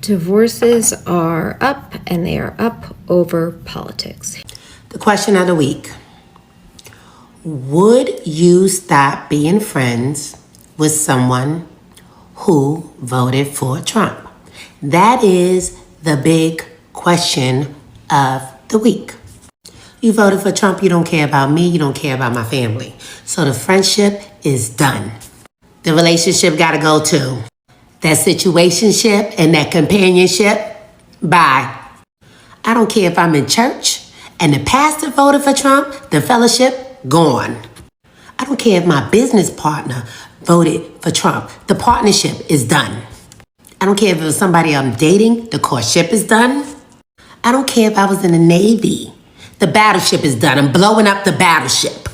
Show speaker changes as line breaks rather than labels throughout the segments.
Divorces are up, and they are up over politics.
The question of the week. Would you stop being friends with someone who voted for Trump? That is the big question of the week. You voted for Trump, you don't care about me, you don't care about my family. So the friendship is done. The relationship gotta go too. That situationship and that companionship, bye. I don't care if I'm in church and the pastor voted for Trump, the fellowship, gone. I don't care if my business partner voted for Trump, the partnership is done. I don't care if it was somebody I'm dating, the courtship is done. I don't care if I was in the Navy, the battleship is done. I'm blowing up the battleship.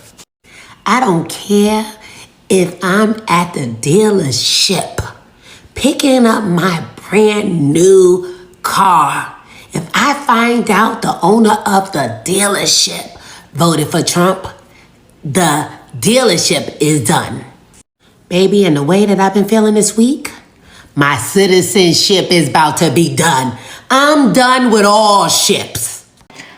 I don't care if I'm at the dealership picking up my brand new car. If I find out the owner of the dealership voted for Trump, the dealership is done. Baby, and the way that I've been feeling this week, my citizenship is about to be done. I'm done with all ships.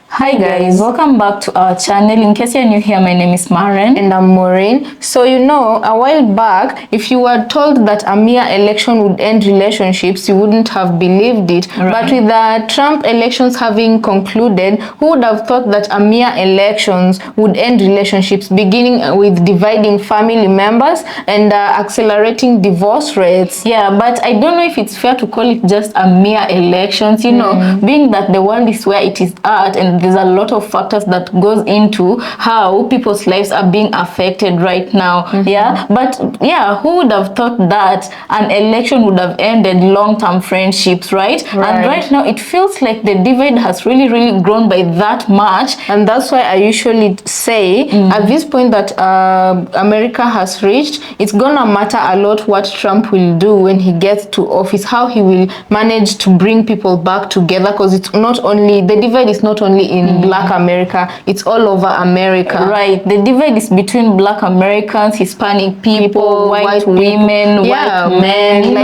Hi guys, welcome back to our channel. In case you're new here, my name is Maren.
And I'm Maureen. So a while back, if you were told that a mere election would end relationships, you wouldn't have believed it. Right. But with the Trump elections having concluded, who would have thought that a mere elections would end relationships, beginning with dividing family members and accelerating divorce rates?
Yeah, but I don't know if it's fair to call it just a mere elections, being that the world is where it is at, and there's a lot of factors that goes into how people's lives are being affected right now. Who would have thought that an election would have ended long-term friendships, right? And right now it feels like the divide has really grown by that much,
and that's why I usually say at this point that America has reached, it's gonna matter a lot what Trump will do when he gets to office, how he will manage to bring people back together, because it's not only, the divide is not only in Black America, it's all over America.
Right, the divide is between Black Americans, Hispanic people, white women, white men,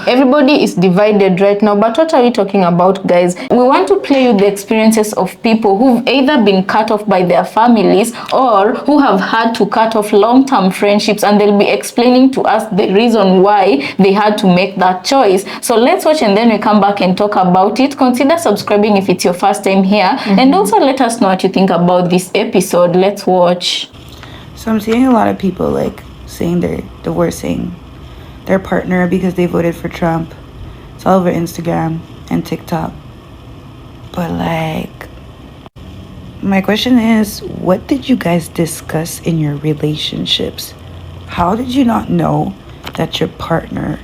everybody is divided right now. But what are we talking about, guys?
We want to play with the experiences of people who've either been cut off by their families or who have had to cut off long-term friendships, and they'll be explaining to us the reason why they had to make that choice. So let's watch, and then we come back and talk about it. Consider subscribing if it's your first time here, and also let us know what you think about this episode. Let's watch.
So I'm seeing a lot of people saying they're divorcing their partner because they voted for Trump. It's all over Instagram and TikTok. But my question is, what did you guys discuss in your relationships? How did you not know that your partner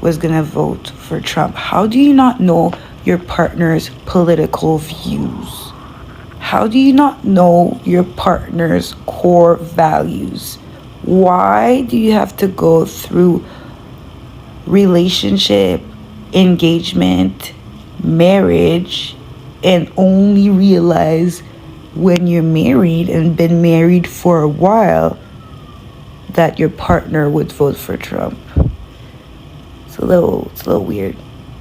was gonna vote for Trump? How do you not know your partner's political views? How do you not know your partner's core values? Why do you have to go through relationship, engagement, marriage, and only realize when you're married and been married for a while that your partner would vote for Trump? It's a little weird.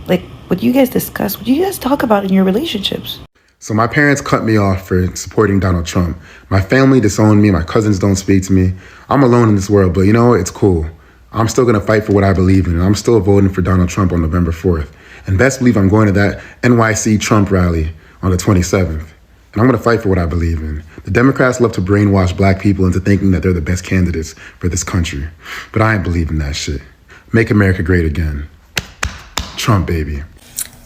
What do you guys discuss? What do you guys talk about in your relationships?
So my parents cut me off for supporting Donald Trump. My family disowned me. My cousins don't speak to me. I'm alone in this world, but it's cool. I'm still going to fight for what I believe in, and I'm still voting for Donald Trump on November 4th. And best believe I'm going to that NYC Trump rally on the 27th. And I'm going to fight for what I believe in. The Democrats love to brainwash Black people into thinking that they're the best candidates for this country. But I ain't believing that shit. Make America great again. Trump, baby.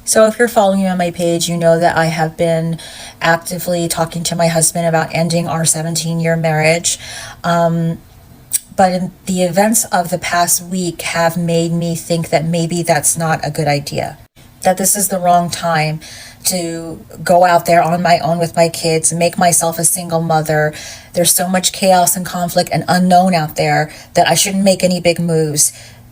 So if you're following me on my page, you know that I have been actively talking to my husband about ending our 17-year marriage. But the events of the past week have made me think that maybe that's not a good idea. That this is the wrong time to go out there on my own with my kids, make myself a single mother. There's so much chaos and conflict and unknown out there that I shouldn't make any big moves.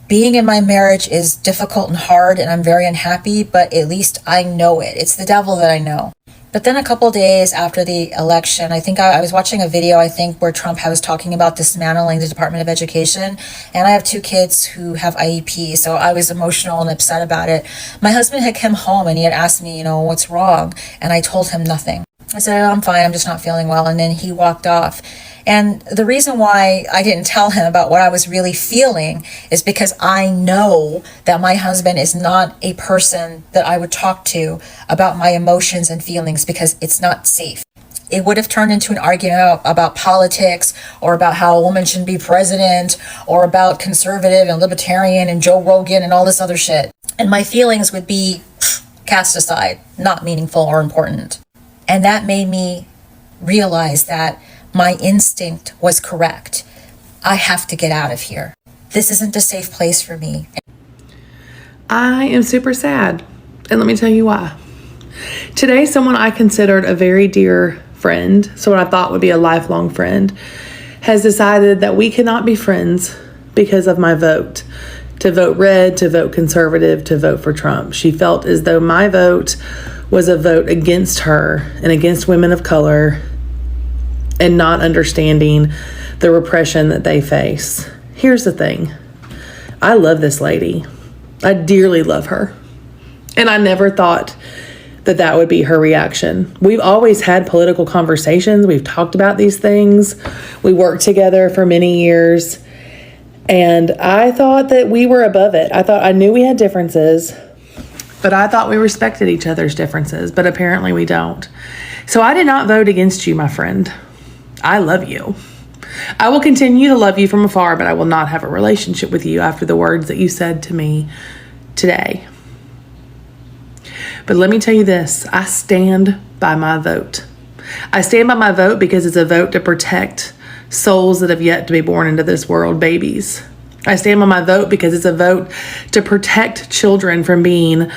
Being in my marriage is difficult and hard, and I'm very unhappy, but at least I know it. It's the devil that I know. But then a couple days after the election, I think I was watching a video, I think, where Trump was talking about dismantling the Department of Education. And I have 2 kids who have IEP, so I was emotional and upset about it. My husband had come home and he had asked me, what's wrong? And I told him nothing. I said, I'm fine, I'm just not feeling well. And then he walked off. And the reason why I didn't tell him about what I was really feeling is because I know that my husband is not a person that I would talk to about my emotions and feelings, because it's not safe. It would have turned into an argument about politics, or about how a woman shouldn't be president, or about conservative and libertarian and Joe Rogan and all this other shit. And my feelings would be cast aside, not meaningful or important. And that made me realize that my instinct was correct. I have to get out of here. This isn't a safe place for me.
I am super sad, and let me tell you why. Today, someone I considered a very dear friend, someone I thought would be a lifelong friend, has decided that we cannot be friends because of my vote. To vote red, to vote conservative, to vote for Trump. She felt as though my vote was a vote against her and against women of color, and not understanding the repression that they face. Here's the thing. I love this lady. I dearly love her. And I never thought that that would be her reaction. We've always had political conversations. We've talked about these things. We worked together for many years. And I thought that we were above it. I knew we had differences, but I thought we respected each other's differences, but apparently we don't. So I did not vote against you, my friend. I love you. I will continue to love you from afar, but I will not have a relationship with you after the words that you said to me today. But let me tell you this, I stand by my vote. I stand by my vote because it's a vote to protect souls that have yet to be born into this world, babies. I stand by my vote because it's a vote to protect children from being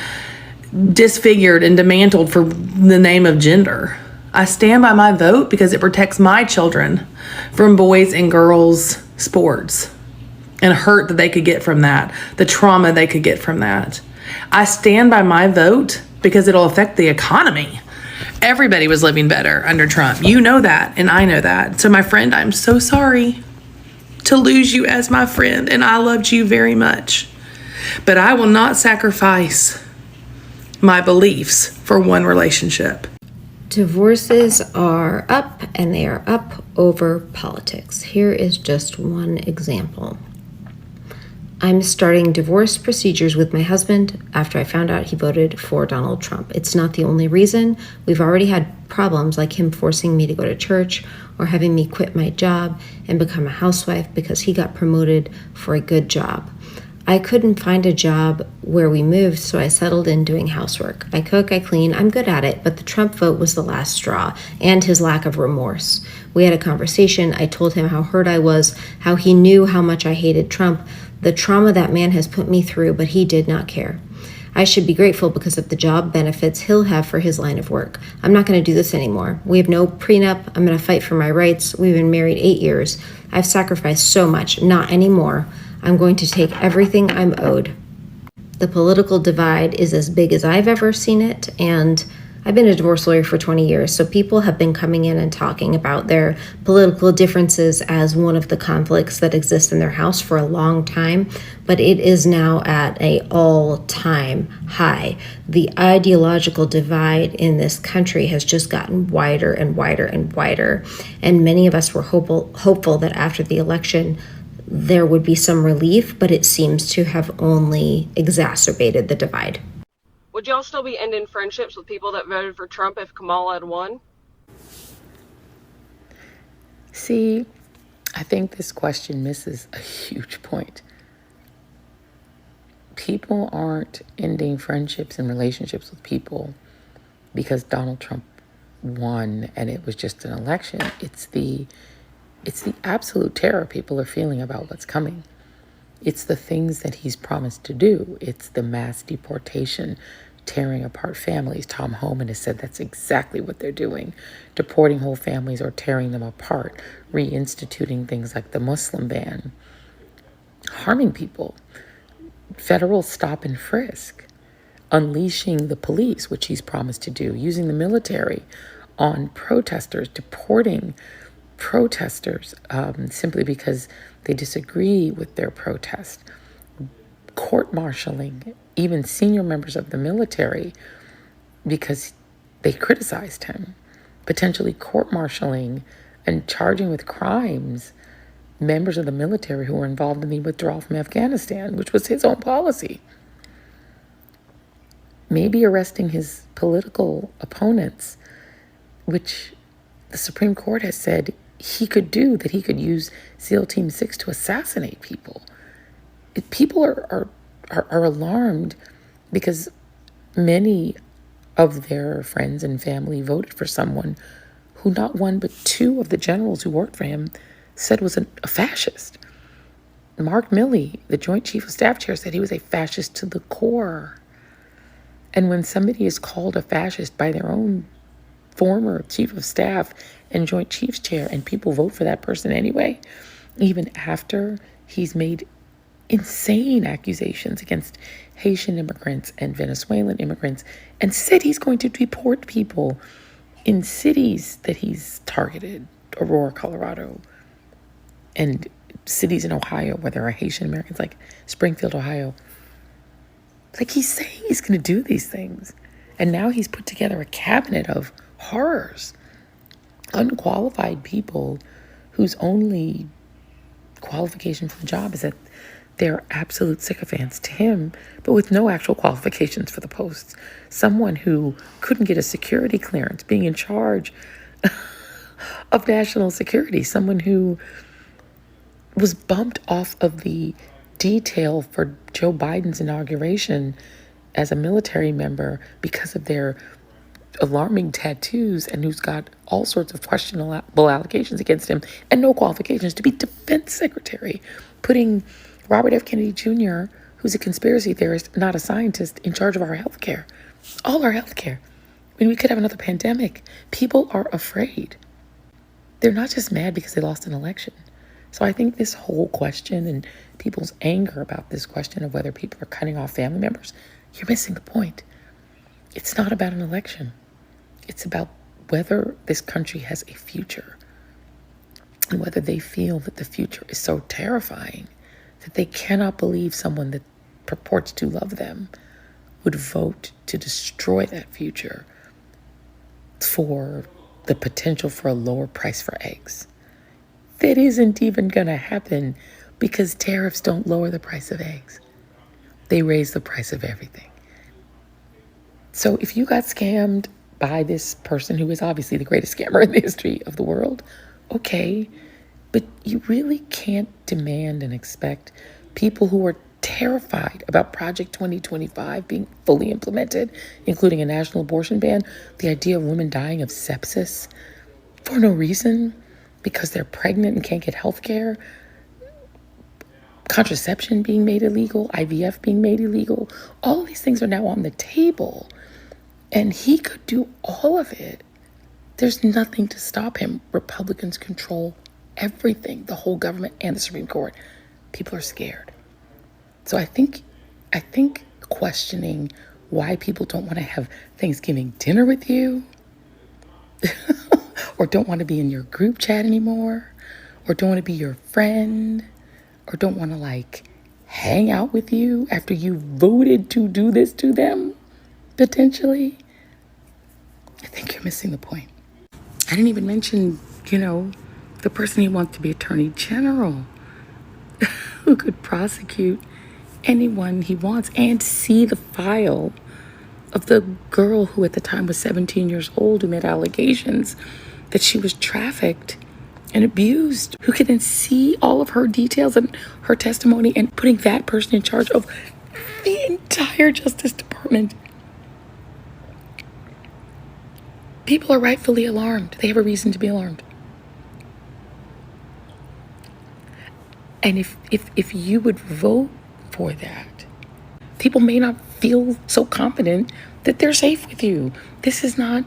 disfigured and dismantled for the name of gender. I stand by my vote because it protects my children from boys and girls sports and hurt that they could get from that, the trauma they could get from that. I stand by my vote because it'll affect the economy. Everybody was living better under Trump. You know that, and I know that. So my friend, I'm so sorry to lose you as my friend, and I loved you very much. But I will not sacrifice my beliefs for one relationship.
Divorces are up, and they are up over politics. Here is just one example. I'm starting divorce procedures with my husband after I found out he voted for Donald Trump. It's not the only reason. We've already had problems like him forcing me to go to church or having me quit my job and become a housewife because he got promoted for a good job. I couldn't find a job where we moved, so I settled in doing housework. I cook, I clean, I'm good at it, but the Trump vote was the last straw, and his lack of remorse. We had a conversation. I told him how hurt I was, how he knew how much I hated Trump, the trauma that man has put me through, but he did not care. I should be grateful because of the job benefits he'll have for his line of work. I'm not going to do this anymore. We have no prenup. I'm going to fight for my rights. We've been married 8 years. I've sacrificed so much. Not anymore. I'm going to take everything I'm owed. The political divide is as big as I've ever seen it, and I've been a divorce lawyer for 20 years, so people have been coming in and talking about their political differences as one of the conflicts that exist in their house for a long time, but it is now at an all-time high. The ideological divide in this country has just gotten wider and wider and wider, and many of us were hopeful that after the election there would be some relief, but it seems to have only exacerbated the divide.
Would y'all still be ending friendships with people that voted for Trump if Kamala had won?
See, I think this question misses a huge point. People aren't ending friendships and relationships with people because Donald Trump won and it was just an election. It's the absolute terror people are feeling about what's coming. It's the things that he's promised to do. It's the mass deportation, tearing apart families. Tom Homan has said that's exactly what they're doing, deporting whole families or tearing them apart, reinstituting things like the Muslim ban, harming people, federal stop and frisk. unleashing the police, which he's promised to do, using the military on protesters, deporting protesters simply because they disagree with their protest, court-martialing even senior members of the military because they criticized him, potentially court-martialing and charging with crimes members of the military who were involved in the withdrawal from Afghanistan, which was his own policy. Maybe arresting his political opponents, which the Supreme Court has said he could do, that he could use SEAL Team 6 to assassinate people. People are alarmed because many of their friends and family voted for someone who not one but two of the generals who worked for him said was a fascist. Mark Milley, the Joint Chief of Staff Chair, said he was a fascist to the core. And when somebody is called a fascist by their own former Chief of Staff and Joint Chiefs Chair, and people vote for that person anyway, even after he's made insane accusations against Haitian immigrants and Venezuelan immigrants and said he's going to deport people in cities that he's targeted, Aurora, Colorado, and cities in Ohio where there are Haitian Americans, like Springfield, Ohio. Like, he's saying he's going to do these things. And now he's put together a cabinet of horrors, unqualified people whose only qualification for the job is that they're absolute sycophants to him, but with no actual qualifications for the posts. Someone who couldn't get a security clearance, being in charge of national security. Someone who was bumped off of the detail for Joe Biden's inauguration as a military member because of their alarming tattoos, and who's got all sorts of questionable allegations against him and no qualifications to be defense secretary, putting Robert F. Kennedy Jr., who's a conspiracy theorist, not a scientist, in charge of our healthcare. All our healthcare. I mean, we could have another pandemic. People are afraid. They're not just mad because they lost an election. So I think this whole question and people's anger about this question of whether people are cutting off family members, you're missing the point. It's not about an election. It's about whether this country has a future and whether they feel that the future is so terrifying that they cannot believe someone that purports to love them would vote to destroy that future for the potential for a lower price for eggs. That isn't even going to happen because tariffs don't lower the price of eggs. They raise the price of everything. So if you got scammed by this person who is obviously the greatest scammer in the history of the world, okay, but you really can't demand and expect people who are terrified about Project 2025 being fully implemented, including a national abortion ban, the idea of women dying of sepsis for no reason because they're pregnant and can't get health care, contraception being made illegal, IVF being made illegal. All of these things are now on the table, and he could do all of it. There's nothing to stop him. Republicans control everything, the whole government and the Supreme Court. People are scared. So I think questioning why people don't want to have Thanksgiving dinner with you or don't want to be in your group chat anymore, or don't want to be your friend, or don't want to like hang out with you after you voted to do this to them, potentially, I think you're missing the point. I didn't even mention, the person he wants to be Attorney General who could prosecute anyone he wants and see the file of the girl who at the time was 17 years old who made allegations that she was trafficked and abused, who could then see all of her details and her testimony and putting that person in charge of the entire Justice Department. People are rightfully alarmed. They have a reason to be alarmed. And if you would vote for that, people may not feel so confident that they're safe with you. This is not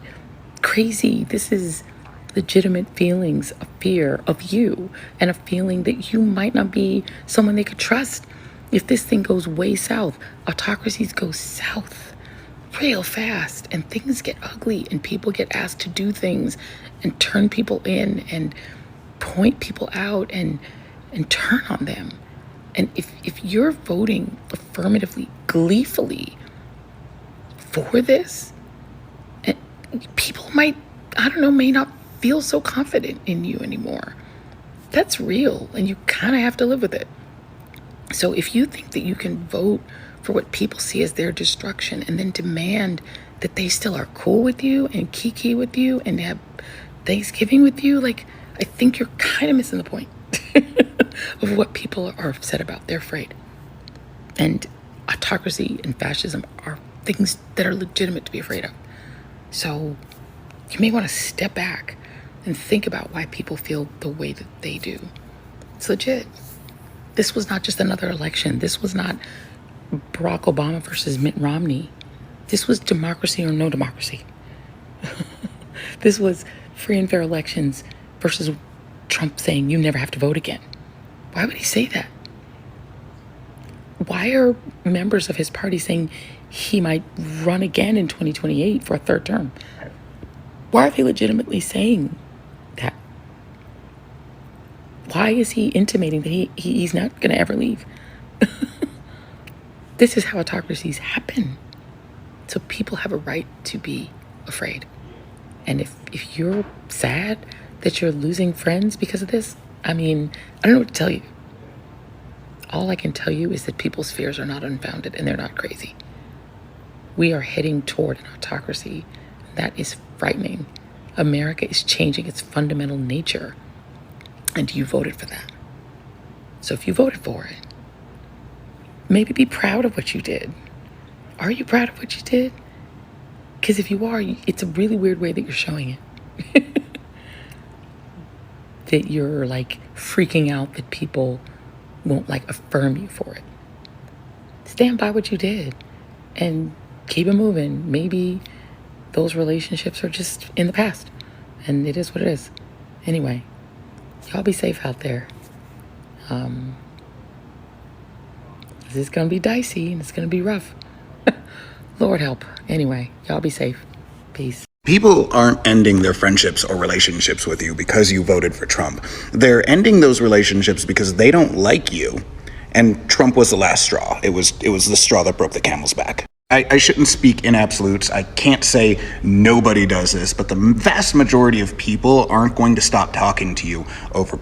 crazy. This is legitimate feelings of fear of you and a feeling that you might not be someone they could trust if this thing goes way south. Autocracies go south. real fast, and things get ugly, and people get asked to do things and turn people in and point people out and turn on them. And if you're voting affirmatively, gleefully for this, and people might, may not feel so confident in you anymore. That's real, and you kind of have to live with it. So if you think that you can vote for what people see as their destruction and then demand that they still are cool with you and kiki with you and have Thanksgiving with you, like, I think you're kind of missing the point of what people are upset about. They're afraid. And autocracy and fascism are things that are legitimate to be afraid of. So you may want to step back and think about why people feel the way that they do. It's legit. This was not just another election. This was not Barack Obama versus Mitt Romney. This was democracy or no democracy. This was free and fair elections versus Trump saying you never have to vote again. Why would he say that? Why are members of his party saying he might run again in 2028 for a third term? Why are they legitimately saying that? Why is he intimating that he's not going to ever leave? This is how autocracies happen. So people have a right to be afraid. And if you're sad that you're losing friends because of this, I don't know what to tell you. All I can tell you is that people's fears are not unfounded and they're not crazy. We are heading toward an autocracy. That is frightening. America is changing its fundamental nature. And you voted for that. So if you voted for it, maybe be proud of what you did. Are you proud of what you did? Because if you are, it's a really weird way that you're showing it. That you're like freaking out that people won't like affirm you for it. Stand by what you did and keep it moving. Maybe those relationships are just in the past and it is what it is. Anyway, y'all be safe out there. This is going to be dicey and it's going to be rough. Lord help. Anyway, y'all be safe. Peace.
People aren't ending their friendships or relationships with you because you voted for Trump. They're ending those relationships because they don't like you. And Trump was the last straw. It was the straw that broke the camel's back. I shouldn't speak in absolutes. I can't say nobody does this, but the vast majority of people aren't going to stop talking to you over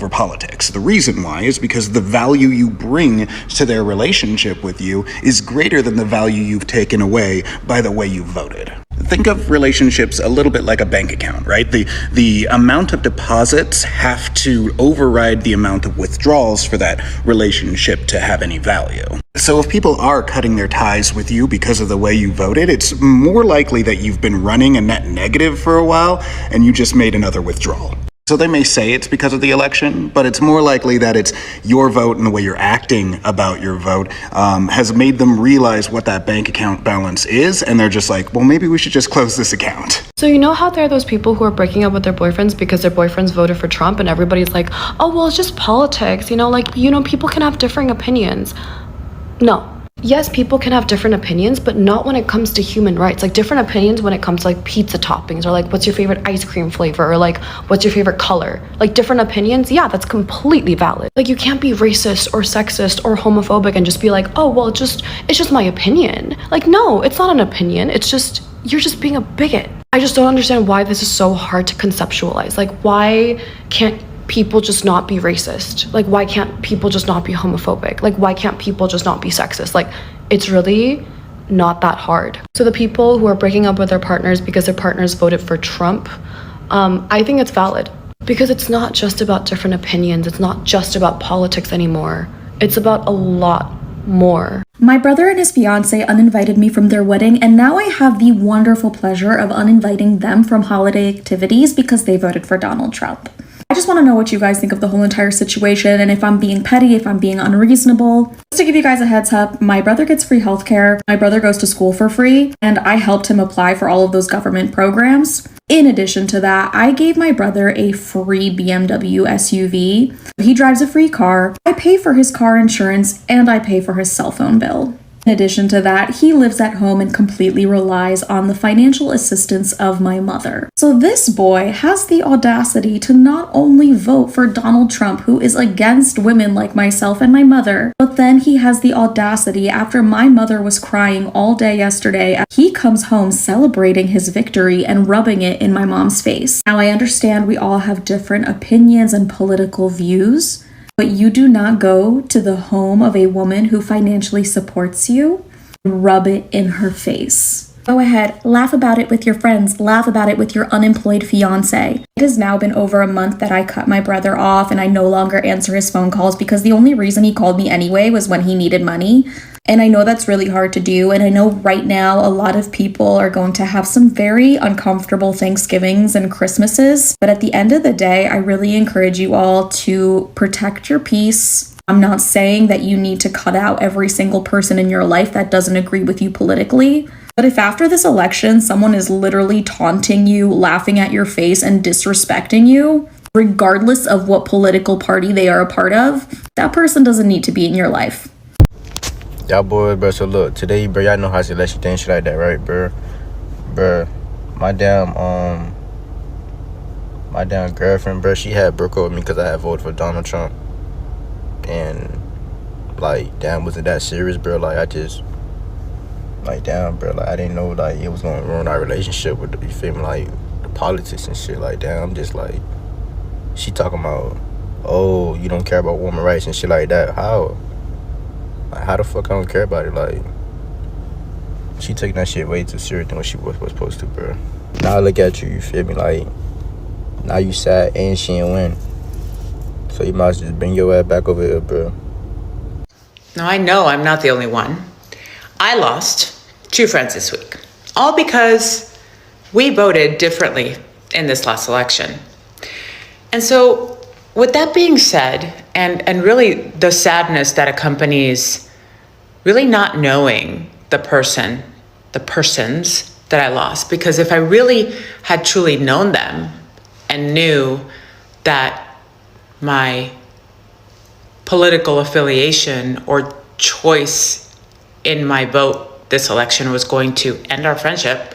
politics. The reason why is because the value you bring to their relationship with you is greater than the value you've taken away by the way you voted. Think of relationships a little bit like a bank account, right? The amount of deposits have to override the amount of withdrawals for that relationship to have any value. So if people are cutting their ties with you because of the way you voted, it's more likely that you've been running a net negative for a while and you just made another withdrawal. So they may say it's because of the election, but it's more likely that it's your vote and the way you're acting about your vote has made them realize what that bank account balance is, and they're just like, well, maybe we should just close this account.
So you know how there are those people who are breaking up with their boyfriends because their boyfriends voted for Trump and everybody's like, oh, well, it's just politics, people can have differing opinions. No. Yes, people can have different opinions, but not when it comes to human rights. Like different opinions when it comes to like pizza toppings or like what's your favorite ice cream flavor or like what's your favorite color. Like different opinions, yeah, that's completely valid. Like you can't be racist or sexist or homophobic and just be like, oh, well, it's just my opinion. Like, no, it's not an opinion. You're just being a bigot. I just don't understand why this is so hard to conceptualize. Like, why can't people just not be racist? Like, why can't people just not be homophobic? Like, why can't people just not be sexist? Like, it's really not that hard. So the people who are breaking up with their partners because their partners voted for Trump, I think it's valid because it's not just about different opinions. It's not just about politics anymore. It's about a lot more.
My brother and his fiance uninvited me from their wedding, and now I have the wonderful pleasure of uninviting them from holiday activities because they voted for Donald Trump. I just want to know what you guys think of the whole entire situation and if I'm being petty, if I'm being unreasonable. Just to give you guys a heads up, my brother gets free healthcare, my brother goes to school for free, and I helped him apply for all of those government programs. In addition to that, I gave my brother a free BMW SUV. He drives a free car, I pay for his car insurance, and I pay for his cell phone bill. In addition to that, he lives at home and completely relies on the financial assistance of my mother. So this boy has the audacity to not only vote for Donald Trump, who is against women like myself and my mother, but then he has the audacity, after my mother was crying all day yesterday, he comes home celebrating his victory and rubbing it in my mom's face. Now, I understand we all have different opinions and political views, but you do not go to the home of a woman who financially supports you and rub it in her face. Go ahead, laugh about it with your friends, laugh about it with your unemployed fiance. It has now been over a month that I cut my brother off and I no longer answer his phone calls because the only reason he called me anyway was when he needed money. And I know that's really hard to do, and I know right now a lot of people are going to have some very uncomfortable Thanksgivings and Christmases, but at the end of the day, I really encourage you all to protect your peace. I'm not saying that you need to cut out every single person in your life that doesn't agree with you politically, but if after this election someone is literally taunting you, laughing at your face, and disrespecting you, regardless of what political party they are a part of, that person doesn't need to be in your life.
Y'all boys, bro, so look, today, bro, y'all know how election thing, shit like that, right, bro? Bro, my damn girlfriend, bro, she had broke up with me because I had voted for Donald Trump. And, like, damn, was it that serious, bro? Like, I just, like, damn, bro, like, I didn't know, like, it was going to ruin our relationship with, you feel me, like, the politics and shit, like, damn, I'm just, like, she talking about, oh, you don't care about women's rights and shit like that. How? Like, how the fuck I don't care about it? Like, she taking that shit way too serious than what she was supposed to, bro. Now I look at you, you feel me? Like, now you sad and she ain't win. So you might as well just bring your ass back over here, bro.
Now I know I'm not the only one. I lost 2 friends this week, all because we voted differently in this last election. And so with that being said, and really the sadness that accompanies really not knowing the persons that I lost, because if I really had truly known them and knew that my political affiliation or choice in my vote this election was going to end our friendship,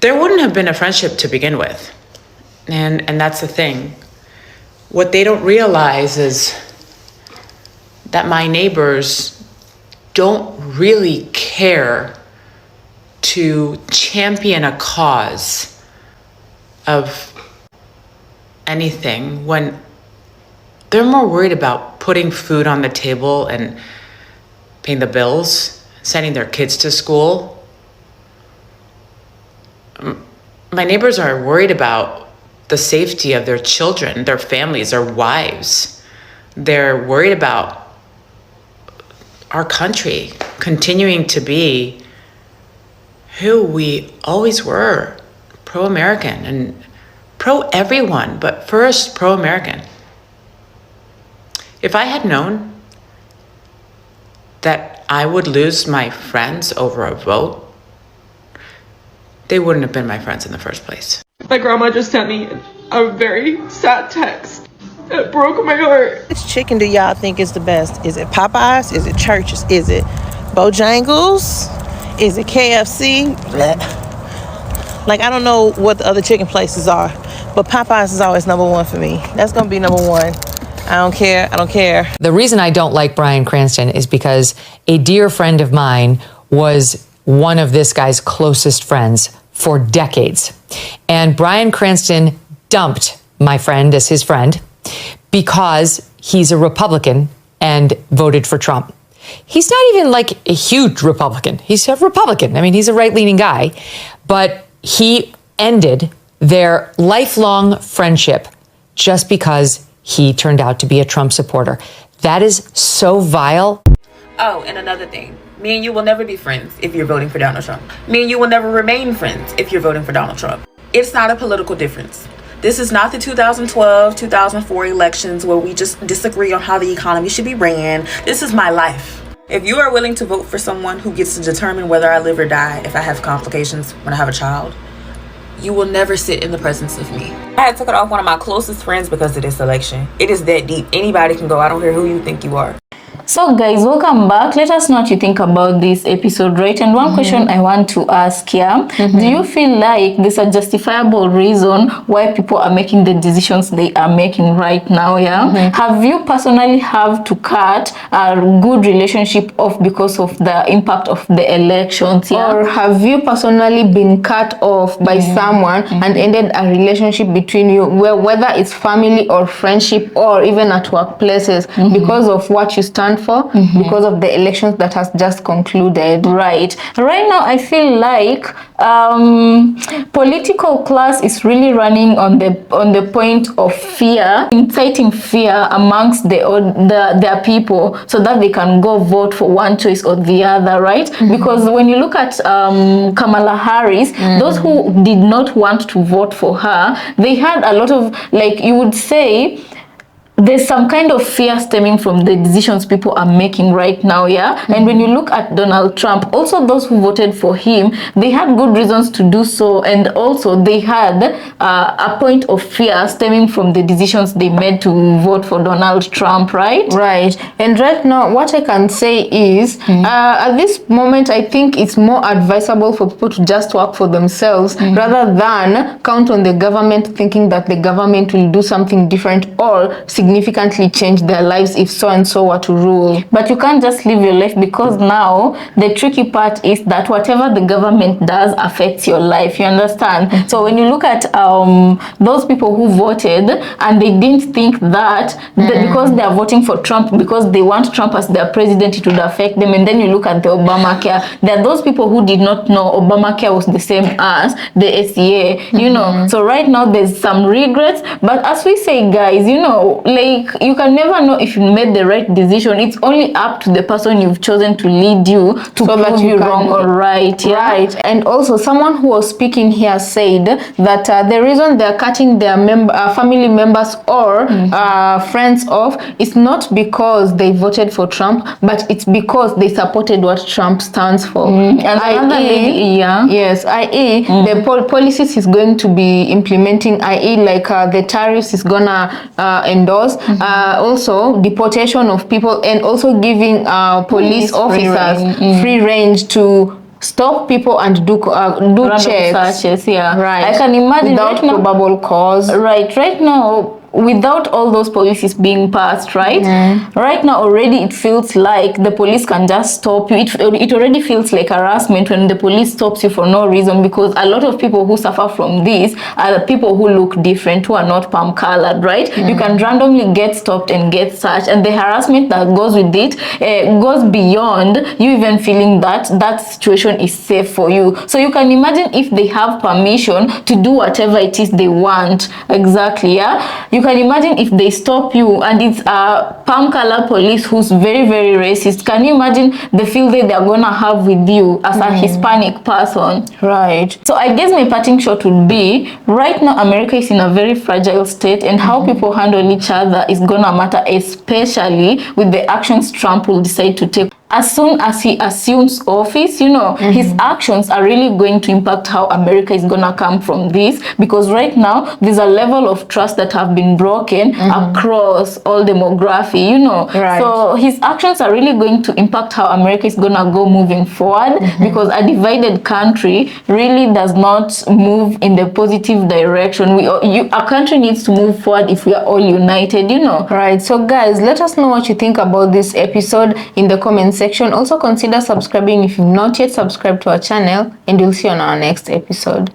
there wouldn't have been a friendship to begin with. And that's the thing. What they don't realize is that my neighbors don't really care to champion a cause of anything when they're more worried about putting food on the table and paying the bills, sending their kids to school. My neighbors are worried about the safety of their children, their families, their wives. They're worried about our country continuing to be who we always were, pro-American and pro-everyone, but first pro-American. If I had known that I would lose my friends over a vote, they wouldn't have been my friends in the first place.
My grandma just sent me a very sad text. It broke my heart.
Which chicken do y'all think is the best? Is it Popeyes? Is it Church's? Is it Bojangles? Is it KFC? Blech. Like, I don't know what the other chicken places are, but Popeyes is always number 1 for me. That's gonna be number 1. I don't care.
The reason I don't like Bryan Cranston is because a dear friend of mine was one of this guy's closest friends for decades. And Bryan Cranston dumped my friend as his friend because he's a Republican and voted for Trump. He's not even like a huge Republican. He's a Republican. I mean, he's a right-leaning guy. But he ended their lifelong friendship just because he turned out to be a Trump supporter. That is so vile.
Oh, and another thing. Me and you will never be friends if you're voting for Donald Trump. Me and you will never remain friends if you're voting for Donald Trump. It's not a political difference. This is not the 2012, 2004 elections where we just disagree on how the economy should be ran. This is my life. If you are willing to vote for someone who gets to determine whether I live or die if I have complications when I have a child, you will never sit in the presence of me. I had to cut off one of my closest friends because of this election. It is that deep. Anybody can go. I don't care who you think you are.
So guys, welcome back. Let us know what you think about this episode, right? And one question I want to ask here, do you feel like there's a justifiable reason why people are making the decisions they are making right now, Have you personally have to cut a good relationship off because of the impact of the elections,
Or have you personally been cut off by someone and ended a relationship between you, whether it's family or friendship or even at workplaces, because of what you stand for, because of the elections that has just concluded?
Right now I feel like political class is really running on the point of fear, inciting fear amongst their people, so that they can go vote for one choice or the other, right? Because when you look at Kamala Harris, those who did not want to vote for her, they had a lot of, like, you would say, there's some kind of fear stemming from the decisions people are making right now, And when you look at Donald Trump, also those who voted for him, they had good reasons to do so, and also they had a point of fear stemming from the decisions they made to vote for Donald Trump, right?
Right. And right now, what I can say is, at this moment, I think it's more advisable for people to just work for themselves rather than count on the government, thinking that the government will do something different or significantly change their lives if so and so were to rule.
But you can't just live your life, because now the tricky part is that whatever the government does affects your life, you understand? So when you look at those people who voted and they didn't think that because they are voting for Trump because they want Trump as their president, it would affect them, and then you look at the Obamacare, there are those people who did not know Obamacare was the same as the ACA, you know. So right now there's some regrets, but as we say, guys, you know, like, you can never know if you made the right decision. It's only up to the person you've chosen to lead you to prove you wrong or right.
Right. And also, someone who was speaking here said that the reason they're cutting their family members or friends off is not because they voted for Trump, but it's because they supported what Trump stands for.
And another lady,
yes, i.e. the policies he's going to be implementing, i.e. like the tariffs is gonna endorse, also deportation of people, and also giving police officers free range to stop people and do checks.
searches,
Right.
I can imagine
without
right now,
probable cause.
right now, without all those policies being passed, right now already it feels like the police can just stop you. It already feels like harassment when the police stops you for no reason, because a lot of people who suffer from this are the people who look different, who are not palm colored, right? You can randomly get stopped and get searched, and the harassment that goes with it goes beyond you even feeling that that situation is safe for you. So you can imagine if they have permission to do whatever it is they want. Exactly. You can imagine if they stop you and it's a palm color police who's very, very racist. Can you imagine the feel that they're gonna have with you as a Hispanic person?
Right.
So I guess my parting shot would be, right now America is in a very fragile state, and how people handle each other is gonna matter, especially with the actions Trump will decide to take. As soon as he assumes office, you know, his actions are really going to impact how America is gonna come from this, because right now there's a level of trust that have been broken across all demography, you know. So his actions are really going to impact how America is gonna go moving forward, because a divided country really does not move in the positive direction. A country needs to move forward if we are all united, you know.
Right. So guys, let us know what you think about this episode in the comments section. Also consider subscribing if you've not yet subscribed to our channel, and we'll see you on our next episode.